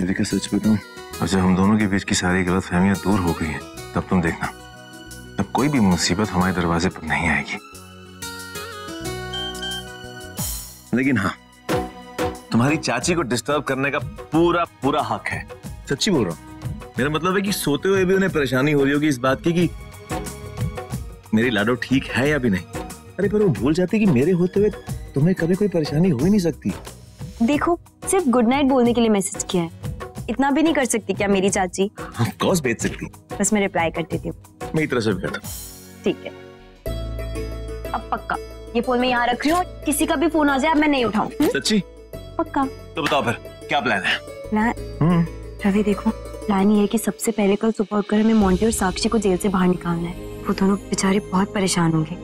देविका सच बताऊं, अब जब हम दोनों के बीच की सारी गलतफहमियां दूर हो गई हैं, तब तुम देखना, तब कोई भी मुसीबत हमारे दरवाजे पर नहीं आएगी। लेकिन हाँ, तुम्हारी चाची को डिस्टर्ब करने का पूरा पूरा हक है। सच्ची बोल रहा हूँ। मेरा मतलब है कि सोते हुए भी उन्हें परेशानी हो रही होगी इस बात की कि मेरी लाडो ठीक है या भी नहीं। अरे पर वो भूल जाती कि मेरे होते हुए तुम्हें कभी कोई परेशानी हो ही नहीं सकती। देखो, सिर्फ गुड नाइट बोलने के लिए मैसेज किया है, इतना भी नहीं कर सकती क्या मेरी चाची? ऑफ कोर्स भेज सकती। बस मैं रिप्लाई कर देती हूँ। मेरी तरफ से भी करता। ठीक है, अब पक्का ये फोन मैं यहाँ रख रही हूँ, किसी का भी फोन आ जाए अब मैं नहीं उठाऊँ। सच्ची? पक्का। तो बताओ फिर क्या प्लान है? प्लान रवि देखो, प्लान ये है कि सबसे पहले कल सुबह उठकर हमें मोंटी और साक्षी को जेल से बाहर निकालना है। वो दोनों बेचारे बहुत परेशान होंगे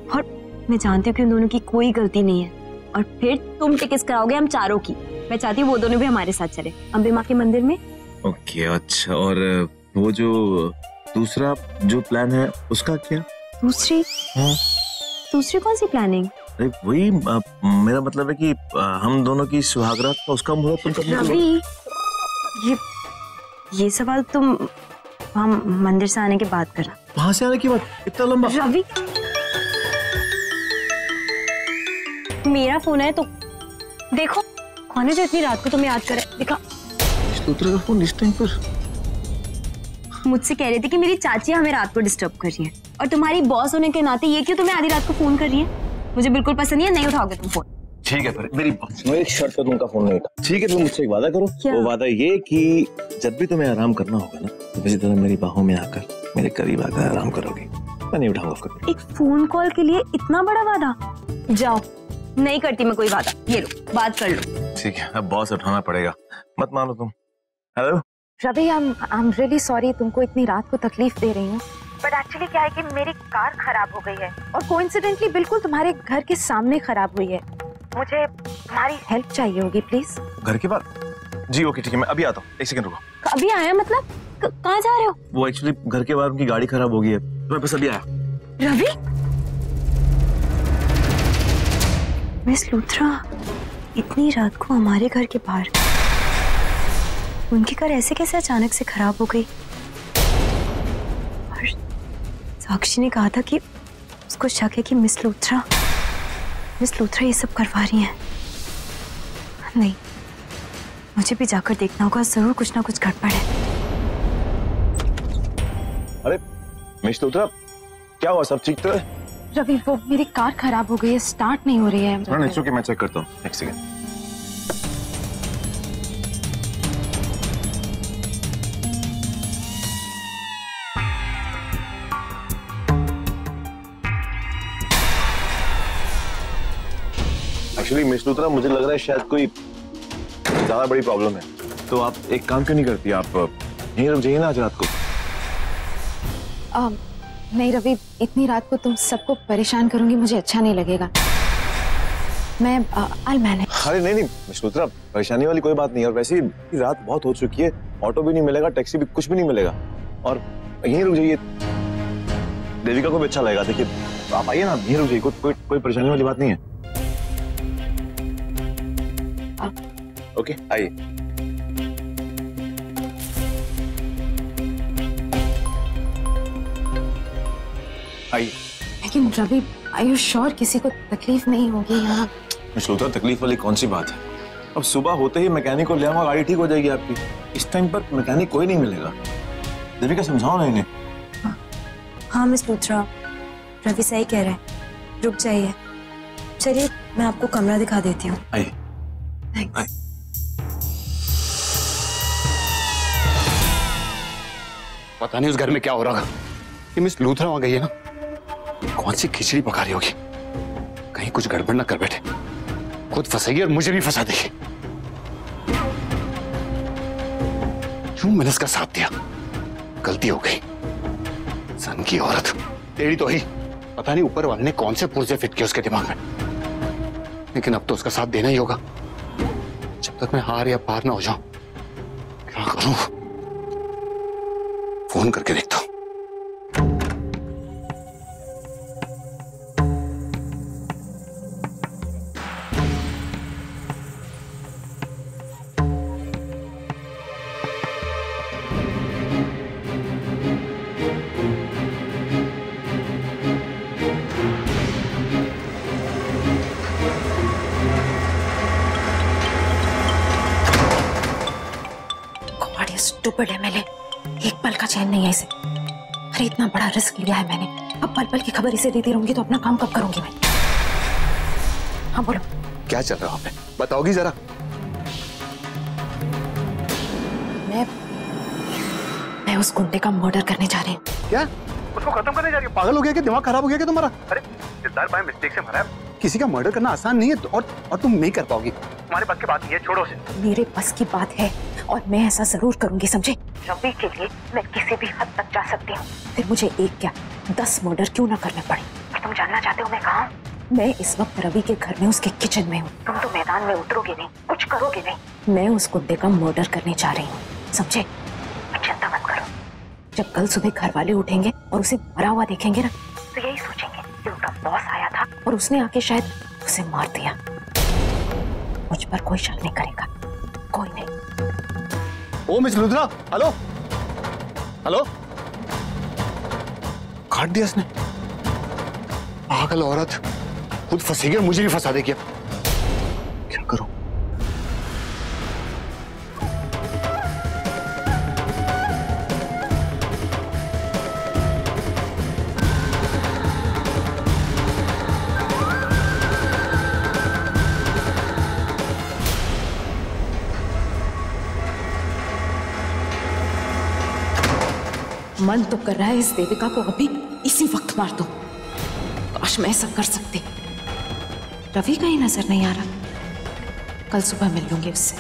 और मैं जानती हूँ कि उन दोनों की कोई गलती नहीं है। और फिर तुम टिकट्स कराओगे हम चारों की। मैं चाहती हूँ वो दोनों भी हमारे साथ चले अम्बे माँ के मंदिर में। ओके, अच्छा। और वो जो दूसरा जो प्लान है उसका क्या? दूसरी? हाँ। दूसरी कौन सी प्लानिंग? अरे वही मेरा मतलब है कि हम दोनों की सुहागरात का उसका मुहूर्त तुम रवि, ये सवाल तुम हम मंदिर से आने के बाद करना। वहां से आने के बाद? इतना लंबा? रवि, मेरा फोन है तो देखो कौन है जो इतनी रात को तुम्हें याद करे। देखा स्तोत्र का फोन इस टाइम पर? मुझसे कह रही थी कि मेरी चाची हमें रात को डिस्टर्ब कर रही है और तुम्हारी बॉस होने के नाते ये क्यों तुम्हें आधी रात को फोन कर रही है? मुझे बिल्कुल पसंद नहीं है, नहीं उठाओगे तुम फोन। ठीक है, फिर मेरी शर्त पे तुमका फोन नहीं उठा। ठीक है, तुम मुझसे एक वादा करो। वो वादा ये कि जब भी तुम्हें आराम करना होगा ना, तो इसी तरह मेरी बाहों में आकर मेरे करीब आकर आराम करोगी। मैं नहीं उठाऊंगा फिर। एक फोन कॉल के लिए इतना बड़ा वादा? जाओ, नहीं करती मैं कोई वादा। ये लो, बात कर लो। ठीक है, अब बॉस उठाना पड़ेगा, मत मानो तुम। Hello Ravi, I am really sorry तुमको इतनी रात को तकलीफ दे रही हूँ, बट एक्चुअली क्या है कि मेरी कार खराब हो गई है और कोइंसिडेंटली बिल्कुल तुम्हारे घर के सामने खराब हुई है। मुझे तुम्हारी हेल्प चाहिए होगी प्लीज। घर के बाहर? जी ओके, ठीक है, मैं अभी आता हूँ। एक सेकंड रुको। अभी आया मतलब? कहाँ जा रहे हो? वो एक्चुअली घर के बाहर उनकी गाड़ी खराब हो गई है, तो मैं बस अभी आया। रवि, मिस लूथरा इतनी रात को हमारे घर के बाहर? उनकी कार ऐसे कैसे अचानक से खराब हो गई? और साक्षी ने कहा था कि उसको शक है कि मिस लूथरा ये सब करवा रही हैं। नहीं, मुझे भी जाकर देखना होगा, जरूर कुछ ना कुछ गड़बड़ है। अरे मिस लूथरा, क्या हुआ? सब ठीक तो है? रवि, वो मेरी कार खराब हो गई है, स्टार्ट नहीं हो रही है। नहीं, ओके, मैं चेक करता हूँ। एक सेकंड। एक्चुअली मिस लूथरा, मुझे लग रहा है शायद कोई ज्यादा बड़ी प्रॉब्लम है, तो आप एक काम क्यों नहीं करती, आप यहीं रुक जाइए ना आज रात को। नहीं रवि, इतनी रात को तुम सबको परेशान करूंगी, मुझे अच्छा नहीं लगेगा। मैं I'll manage। अरे नहीं मिस लूथरा, परेशानी वाली कोई बात नहीं है। और वैसे ही रात बहुत हो चुकी है, ऑटो भी नहीं मिलेगा, टैक्सी भी, कुछ भी नहीं मिलेगा। और यहीं रुक जाइए, देविका को भी अच्छा लगेगा। देखिए आप आइए ना, यहीं रुक जाइए, कोई परेशानी वाली बात नहीं है। ओके, आइए। आइए। लेकिन रवि, आर यू श्योर किसी को तकलीफ नहीं होगी यहाँ? मिस लूथरा, तकलीफ वाली कौन सी बात है? अब सुबह होते ही मैकेनिक को ले आऊंगा, गाड़ी ठीक हो जाएगी आपकी। इस टाइम पर मैकेनिक कोई नहीं मिलेगा। देविका समझाओ ना इन्हें। हाँ मिस लूथरा, रवि सही कह रहे हैं, रुक जाइए। चलिए मैं आपको कमरा दिखा देती हूँ। आइए। पता नहीं उस घर में क्या हो रहा है। ये मिस लूथरा वहां गई है ना, कौन सी खिचड़ी पका रही होगी, कहीं कुछ गड़बड़ ना कर बैठे, खुद फंसेगी और मुझे भी फंसा देगी। क्यों मैंने इसका साथ दिया? गलती हो गई। सन की औरत टेढ़ी तो ही, पता नहीं ऊपर वाले ने कौन से पुर्जे फिट किए उसके दिमाग में, लेकिन अब तो उसका साथ देना ही होगा। जब तक मैं हार या पार ना हो जाऊं, क्या करूं? फोन करके देखता हूं। ऊपर ले मैंने, एक पल का चैन नहीं है इसे। अरे इतना बड़ा रिस्क लिया है मैंने, अब पल पल की खबर इसे देती रहूंगी तो अपना काम कब करूंगी मैं? हाँ बोलो, क्या चल रहा है, बताओगी जरा? मैं उस गुंडे का मर्डर करने जा रही हूँ। क्या? उसको खत्म करने जा रही है? पागल हो गया कि दिमाग खराब हो गया क्या तुम्हारा? अरे दिलदार भाई मिस्टेक से मरा है, किसी का मर्डर करना आसान नहीं है और तुम नहीं कर पाओगी। तुम्हारे बस की बात नहीं है, छोड़ो उसे। मेरे बस की बात है और मैं ऐसा जरूर करूंगी, समझे? रवि के लिए मैं किसी भी हद तक जा सकती हूँ, फिर मुझे एक क्या 10 मर्डर क्यों ना करने पड़े। और तुम जानना चाहते हो मैं कहाँ? मैं इस वक्त रवि के घर में उसके किचन में हूँ। तुम तो मैदान में उतरोगे नहीं, कुछ करोगे नहीं। मैं उस गुंडे का मर्डर करने जा रही हूँ, समझे? चिंता मत करो। जब कल सुबह घर वाले उठेंगे और उसे मरा हुआ देखेंगे ना, तो यही सोचेंगे कि उनका बॉस आया था और उसने आके शायद उसे मार दिया। मुझ पर कोई शक नहीं करेगा, कोई नहीं। ओ मिस रुद्रा, हेलो हेलो। काट दिया इसने, पागल औरत, खुद फंसेगी और मुझे भी फंसा देगी। क्या करूं? मन तो कर रहा है इस देविका को अभी इसी वक्त मार दूं। काश मैं ऐसा कर सकती। रवि कहीं नजर नहीं आ रहा, कल सुबह मिल लूंगी उससे।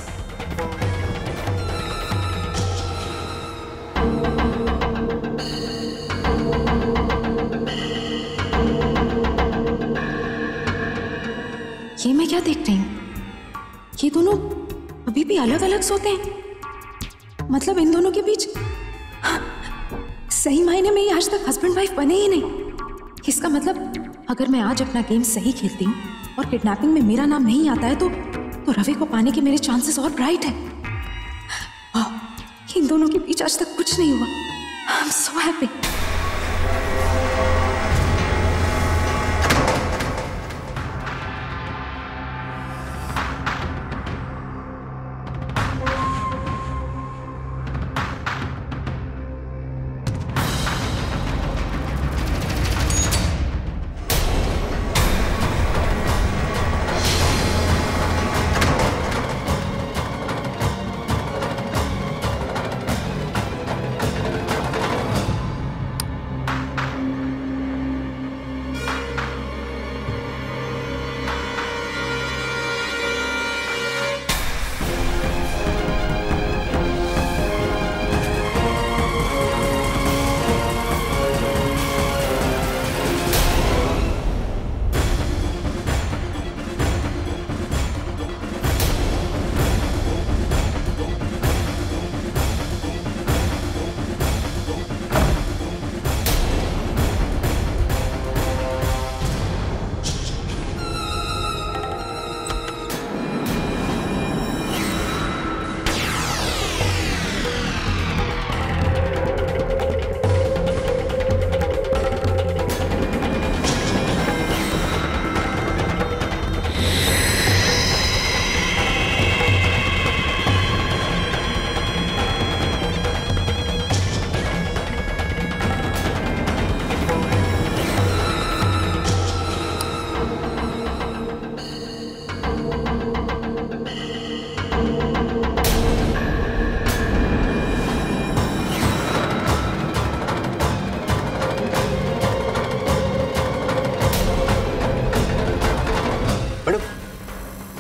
ये मैं क्या देख रही हूं? ये दोनों अभी भी अलग अलग सोते हैं। मतलब इन दोनों के बीच सही मायने में ये आज तक हस्बैंड वाइफ बने ही नहीं। इसका मतलब अगर मैं आज अपना गेम सही खेलती हूँ और किडनैपिंग में मेरा नाम नहीं आता है तो रवि को पाने के मेरे चांसेस और ब्राइट है। इन दोनों के बीच आज तक कुछ नहीं हुआ। I am so happy.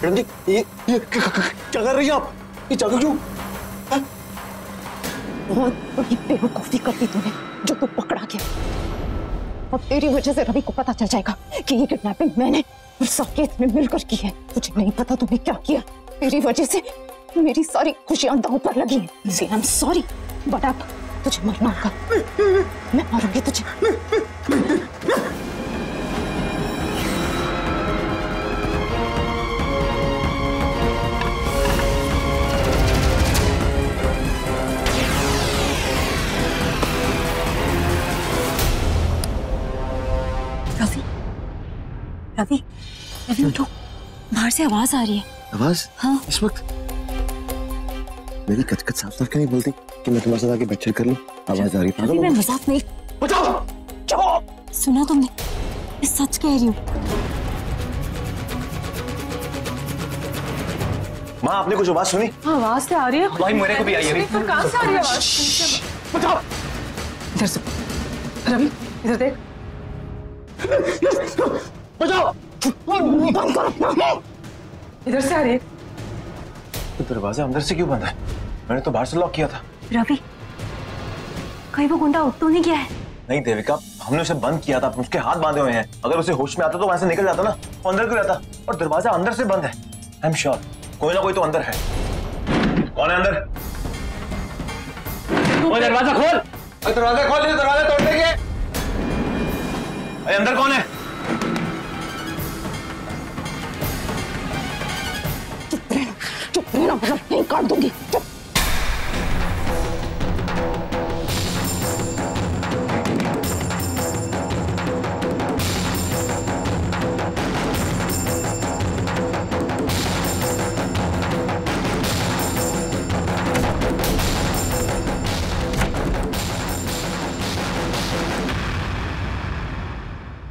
Madam ji, ये क्या कर रही हैं आप? ये चाकू क्यों? बहुत बड़ी बेवकूफी करती तूने जो तू पकड़ा गया। अब तेरी वजह से रवि को पता चल जाएगा कि ये किडनैपिंग मैंने और साकेत में मिलकर की है। तुझे नहीं पता तूने क्या किया। तेरी वजह से मेरी सारी खुशियां दांव पर लगी हैं। आई एम सॉरी, बट अब तुझे मरना होगा। मैं मारूंगी तुझे। रवि, रवि उठो, बाहर से आवाज आ रही है। आवाज? हाँ। इस वक्त? मेरी कचकच साफ साफ क्यों नहीं बोलती कि मैं तुम्हारे साथ आके बेड शेयर कर लूं? आवाज आ रही है। मैं मजाक नहीं। बचाओ। सुना तुमने? मैं सच कह रही हूँ। माँ आपने कुछ आवाज सुनी? आवाज से आ रही है। भाई मेरे को भी आई है। कहाँ से आ रही है आवाज? बचाओ। इधर से रवि, इधर देख। बचाओ। इधर से आ रही है। तो दरवाजा अंदर से क्यों बंद है? मैंने तो बाहर से लॉक किया था। रवि, कहीं वो गुंडा उठ तो नहीं गया है? नहीं देविका, हमने उसे बंद किया था, उसके हाथ बांधे हुए हैं। अगर उसे होश में आता तो वहां से निकल जाता ना, वो अंदर क्यों रहता? और दरवाजा अंदर से बंद है। आई एम श्योर कोई ना कोई तो अंदर है। कौन है अंदर? वो दरवाजा खोल। दरवाजा खोल, दरवाजा तोड़ देंगे। अरे अंदर कौन है? चुप रहना, मतलब नहीं काट दूंगी। चुप।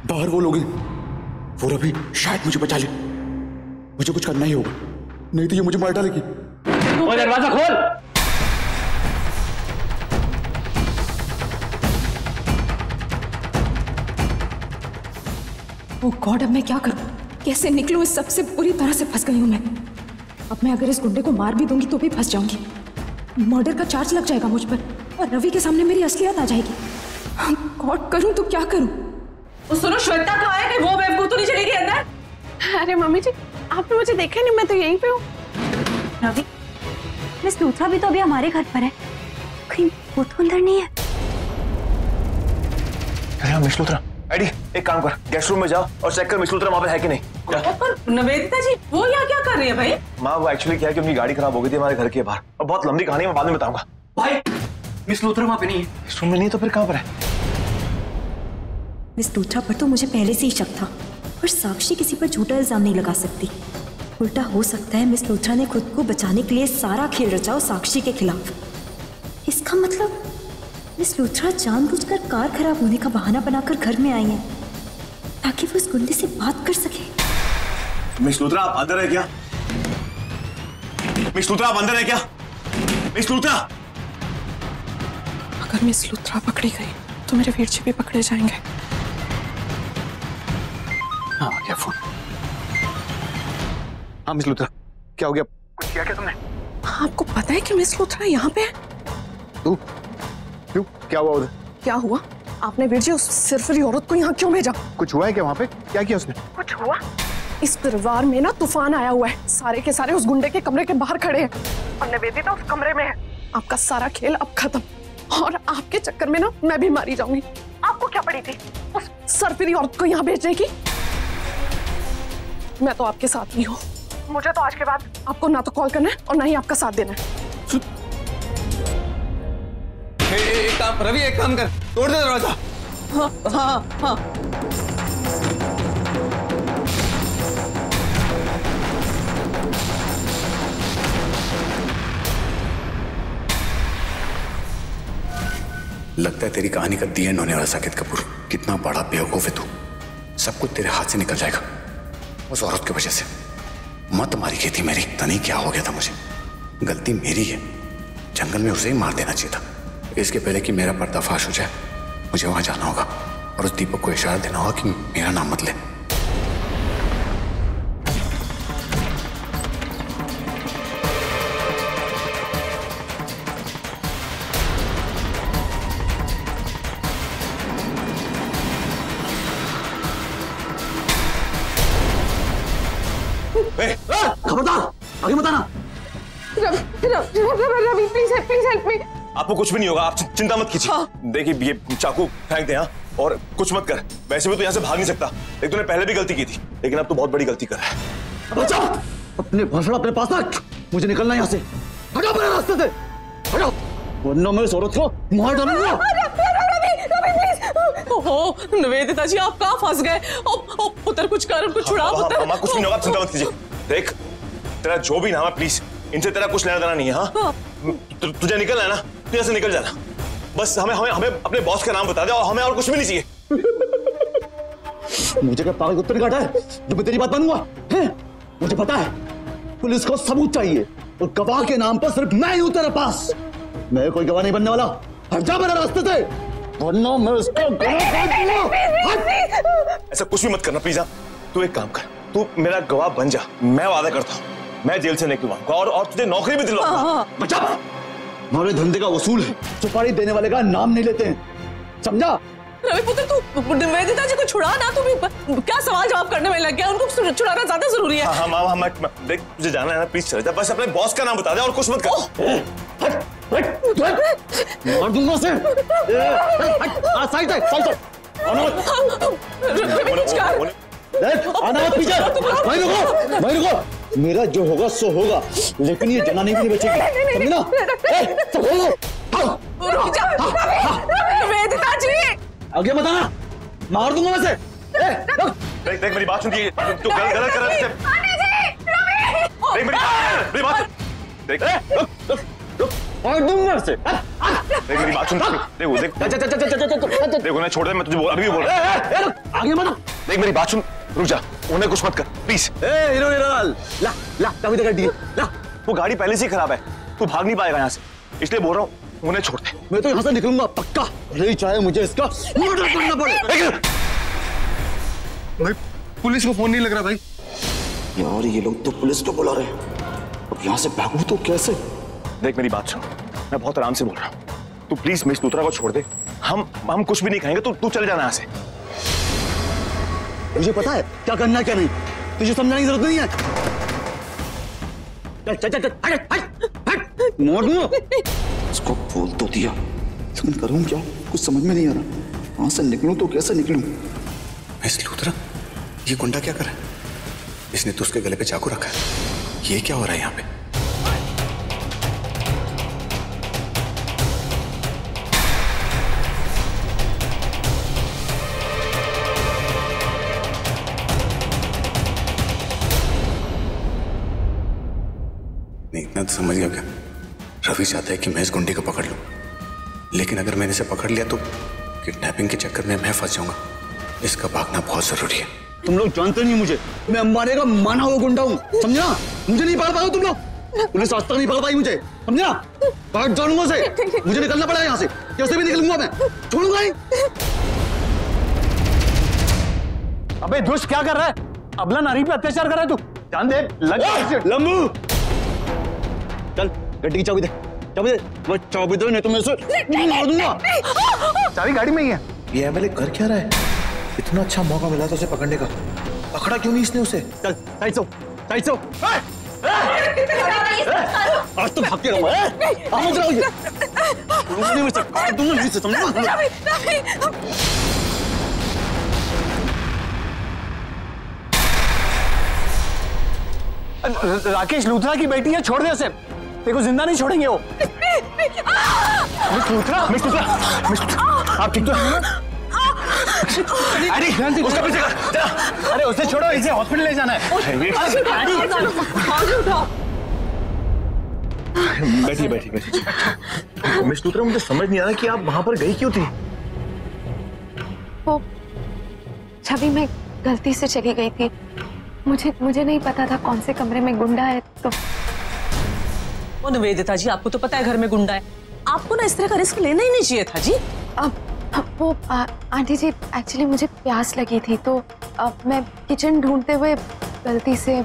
बाहर वो लोग हैं। वो रवि शायद मुझे बचा ले। मुझे कुछ करना ही होगा, नहीं तो ये मुझे मार डालेगी। वो दरवाजा खोल। ओह गॉड, अब मैं क्या करूं? कैसे निकलूं इस सबसे? बुरी तरह से फंस गई हूं मैं। अब मैं अगर इस गुंडे को मार भी दूंगी तो भी फंस जाऊंगी। मर्डर का चार्ज लग जाएगा मुझ पर और रवि के सामने मेरी असलियत आ जाएगी। गॉड, करूं तो क्या करूं? सुनो, श्वेता कहाँ है? कि वो बेवकूफ तो नहीं चली गई अंदर? अरे मम्मी जी, आपने मुझे देखा नहीं, मैं तो यहीं पे हूँ। रवि, मिस लूथरा भी तो अभी हमारे घर पर है, कहीं वो तो अंदर नहीं है। अरे मिस लूथरा, एडी एक काम कर, गेस्ट रूम में जाओ और चेक कर मिस लूथरा वहां पे है कि नहीं। पर निवेदिता जी वो यहाँ क्या कर रही है भाई? माँ वो एक्चुअली क्या है कि उनकी गाड़ी खराब हो गई थी हमारे घर के बाहर, और बहुत लंबी कहानी मैं बाद में बताऊंगा। भाई मिस लूथरा वहां पे नहीं है। इस रूम में नहीं तो फिर कहाँ पर है? मिस लूथरा पर तो मुझे पहले से ही शक था, पर साक्षी किसी पर झूठा इल्जाम नहीं लगा सकती। उल्टा हो सकता है मिस लूथरा ने खुद को बचाने के लिए सारा खेल रचा हो साक्षी के खिलाफ। इसका मतलब मिस लूथरा जानबूझकर कार खराब होने का बहाना बनाकर घर में आई है ताकि वो इस गुंडे से बात कर सके। मिस लूथरा आप अंदर है क्या? मिस लूथरा आप अंदर है क्या? मिस लूथरा! अगर मिस लूथरा पकड़ी गई तो मेरे वीर जी भी पकड़े जाएंगे। हाँ आ गया फोन। हाँ मिस लूथरा, क्या हो गया? कुछ किया क्या तुमने? आपको पता है कि मिस लूथरा यहाँ पे है? तू क्यों, क्या हुआ उधर? क्या हुआ? आपने वीर जी उस सिरफिरी औरत को यहाँ क्यों भेजा? कुछ हुआ है क्या वहाँ पे? क्या किया उसने? कुछ हुआ? इस परिवार में ना तूफान आया हुआ है। सारे के सारे उस गुंडे के कमरे के बाहर खड़े हैं और निवेदिता उस कमरे में है। आपका सारा खेल अब खत्म और आपके चक्कर में ना मैं भी मारी जाऊंगी। आपको क्या पड़ी थी उस सरफिरी औरत को यहाँ भेजने की? मैं तो आपके साथ ही हूँ। मुझे तो आज के बाद आपको ना तो कॉल करना है और ना ही आपका साथ देना है। एक काम रवि, एक काम कर, तोड़ दे दरवाजा। हाँ हाँ हाँ। लगता है तेरी कहानी का दी एंड होने वाला साकिब कपूर। कितना बड़ा बेवकूफ है तू, सब कुछ तेरे हाथ से निकल जाएगा उस औरत की वजह से। मत मारी गई थी मेरी, पता नहीं क्या हो गया था मुझे। गलती मेरी है, जंगल में उसे ही मार देना चाहिए था। इसके पहले कि मेरा पर्दाफाश हो जाए मुझे वहां जाना होगा और उस दीपक को इशारा देना होगा कि मेरा नाम मत ले। खबरदार, आगे मत आना। Ravi please help me. आपको कुछ भी नहीं होगा, आप चिंता मत कीजिए। हाँ। देखिए ये चाकू फेंक दे, हाँ, और कुछ मत कर। वैसे भी तो यहाँ से भाग नहीं सकता, एक तूने पहले भी गलती की थी, लेकिन अब तो बहुत बड़ी गलती कर रहा है। बचाओ, अपने भाषण अपने पास रख। मुझे निकलना है यहाँ से। हटाओ मेरे रास्ते से, हटाओ, वरना मैं इस औरत को मार डालूंगा। ओहो निवेदिता जी आप कहाँ फंस गए? पुत्र कुछ कर, उनको छुड़ा पुत्र। कुछ भी नहीं होगा, चिंता मत कीजिए। देख तेरा जो भी नाम है प्लीज इनसे तेरा कुछ लेना देना नहीं है। हाँ तुझे निकलना है ना, तू यहाँ से निकल जाना। बस हमें हमें हमें अपने बॉस का नाम बता दे और हमें और कुछ भी नहीं चाहिए। मुझे क्या पागल कुत्ते ने काटा है जो मैं तेरी बात मानूंगा? मुझे पता है पुलिस को सबूत चाहिए और गवाह के नाम पर सिर्फ मैं ही हूं तेरे पास। मैं कोई गवाह नहीं बनने वाला। हट जा मेरे रास्ते से, वरना मैं उसको गवाह कर दूंगा। ऐसा कुछ भी मत करना प्लीज। तू एक काम कर, तू मेरा गवाह बन जा। मैं वादा करता हूँ मैं जेल से निकलवाऊंगा और तुझे नौकरी भी दिलवाऊंगा। बचा, हमारे धंधे का उसूल है सुपारी देने वाले का नाम नहीं लेते हैं, समझा? रवि पुत्र तू निवेदिता जी को छुड़ा ना, तू भी क्या सवाल जवाब करने में लग गया? उनको छुड़ाना ज्यादा जरूरी है। हाँ मामा देख तुझे जाना है ना, प्लीज चले जा। बस अपने बॉस का नाम बता दे और कुछ मत कर। मार दूंगा उसे। साइड आना मत पीछे। वहीं रुको। मेरा जो होगा सो होगा, लेकिन ये जनानी भी नहीं बचेगी, समझे ना? निवेदिता जी आगे मत आना, मार दूंगा वैसे। देख मेरी बात सुन, तू गलत कर रहा है। देख मेरी बात देख मार दूंगा वैसे। देख मेरी बात सुन, देखो ना छोड़ दे, मैं तुझे अभी भी बोल रहा हूँ। आगे मत। देख मेरी बात सुन, रुक जा, उन्हें कुछ मत कर प्लीज। हीरो ला कभी तक दी ला। वो गाड़ी पहले से ही खराब है, तू भाग नहीं पाएगा यहाँ से, इसलिए बोल रहा हूँ उन्हें छोड़ दे। मैं तो यहाँ से निकलूंगा पक्का, यही चाहे मुझे इसका मर्डर करना पड़े। भाई पुलिस को फोन नहीं लग रहा भाई। यार ये लोग तो पुलिस को बुला रहे हैं, अब यहाँ से भागूं तो कैसे? देख मेरी बात सुन, मैं बहुत आराम से बोल रहा हूँ, तू प्लीज मिस लूथरा को छोड़ दे। हम कुछ भी नहीं खाएंगे, तू चले जाना यहाँ से। मुझे पता है क्या करना है क्या नहीं, तुझे समझाने की जरूरत नहीं है। मोड़ दूं। इसको बोल तो दिया, लेकिन करूं क्या, कुछ समझ में नहीं आ रहा। वहां से निकलूं तो कैसे निकलूं? मिस लूथरा, ये गुंडा क्या कर रहा है? इसने तो उसके गले पे चाकू रखा है। ये क्या हो रहा है यहाँ पे? नहीं, इतना तो समझ गया क्या? रवि चाहता है कि मैं इस गुंडे को पकड़ लूं, लेकिन अगर मैंने इसे पकड़ लिया तो किडनैपिंग के चक्कर में मैं फंस जाऊंगा। इसका भागना बहुत जरूरी है। तुम लोग जानते नहीं मुझे, मैं अंबानी का माना हुआ गुंडा हूँ, समझा? मुझे नहीं पकड़ पाओ तुम लोग, पुलिस आज तक नहीं पकड़ पाई मुझे, समझा? पकड़ जाऊंगा उसे, मुझे निकलना पड़ेगा यहाँ से, कैसे भी निकलूंगा मैं, छोड़ूंगा नहीं। अबे दुष्ट क्या कर रहा है? अबला नारी पे अत्याचार कर रहा है तू, जान दे। लंबू चल गड्डी की चाबी दे, चाबी दे, वो चाबी दे, नहीं तो मैं इसे मार दूंगा। चाबी गाड़ी में ही है। ये एमएलए कर क्या रहा है? इतना अच्छा मौका मिला था उसे पकड़ने का, पकड़ा क्यों नहीं इसने उसे? चल साइड से, साइड से। आज तो भाग के रहूंगा। समझ रहा हूँ ये, नहीं मुझसे काट दूंगा, नहीं से समझा? राकेश लूथरा की बेटी है, छोड़ दे उसे, तेरे को जिंदा नहीं छोड़ेंगे वो। मिस लूथरा, आप ठीक तो हैं ना? अरे उसका पीछे कर, अरे उसे छोड़ो, इसे हॉस्पिटल ले जाना है। बैठी। मिस लूथरा, मुझे समझ नहीं आ रहा कि आप वहां पर गई क्यों थी? वो छवि में गलती से चली गई थी, मुझे नहीं पता था कौन से कमरे में गुंडा है, तो वो निवेदिता जी, आपको तो पता है घर में गुंडा है, आपको ना इस तरह का रिस्क लेना ही नहीं चाहिए था जी। वो आंटी जी, एक्चुअली मुझे प्यास लगी थी, तो मैं किचन ढूंढते हुए गलती से।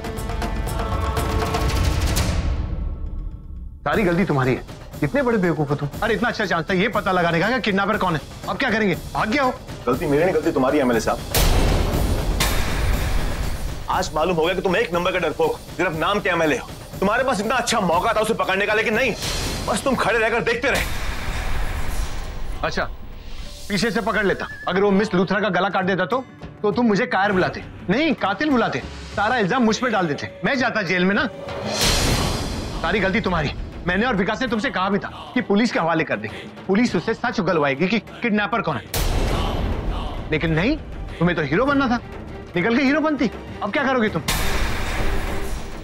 सारी गलती तुम्हारी है, कितने बड़े बेवकूफ हो तुम। अरे इतना अच्छा चांस था ये पता लगाने का कि किडनैपर कौन है, अब क्या करेंगे? भाग गया हो। गलती मेरी नहीं, गलती तुम्हारी है एमएलए साहब। आज मालूम हो गया कि तुम एक नंबर का डरपोक, सिर्फ नाम के एमएलए हो। तुम्हारे पास इतना अच्छा मौका था उसे पकड़ने का, लेकिन नहीं, बस तुम खड़े रहकर देखते रहे। अच्छा, पीछे से पकड़ लेता, अगर वो मिस लूथरा का गला काट देता तो तुम मुझे कायर बुलाते, नहीं कातिल बुलाते, सारा इल्जाम मुझ पे डाल देते, मैं जाता जेल में ना। सारी गलती तुम्हारी। मैंने और विकास ने तुमसे कहा भी था कि पुलिस के हवाले कर दे, पुलिस उससे सच उगलवाएगी कि किडनैपर कौन है, लेकिन नहीं, तुम्हें तो हीरो बनना था, निकल के हीरो बनती। अब क्या करोगी तुम?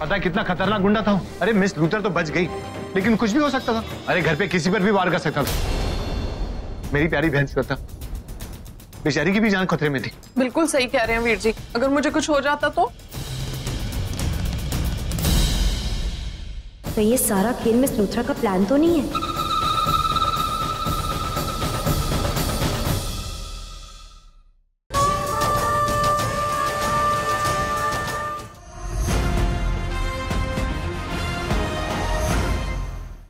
पता है कितना खतरनाक गुंडा था। अरे मिस लूथर तो बच गई, लेकिन कुछ भी हो सकता था। अरे घर पे किसी पर भी वार कर सकता था। मेरी प्यारी बहन श्वेता, बेचारी की भी जान खतरे में थी। बिल्कुल सही कह रहे हैं वीर जी, अगर मुझे कुछ हो जाता तो ये सारा खेल मिस लूथरा का प्लान तो नहीं है?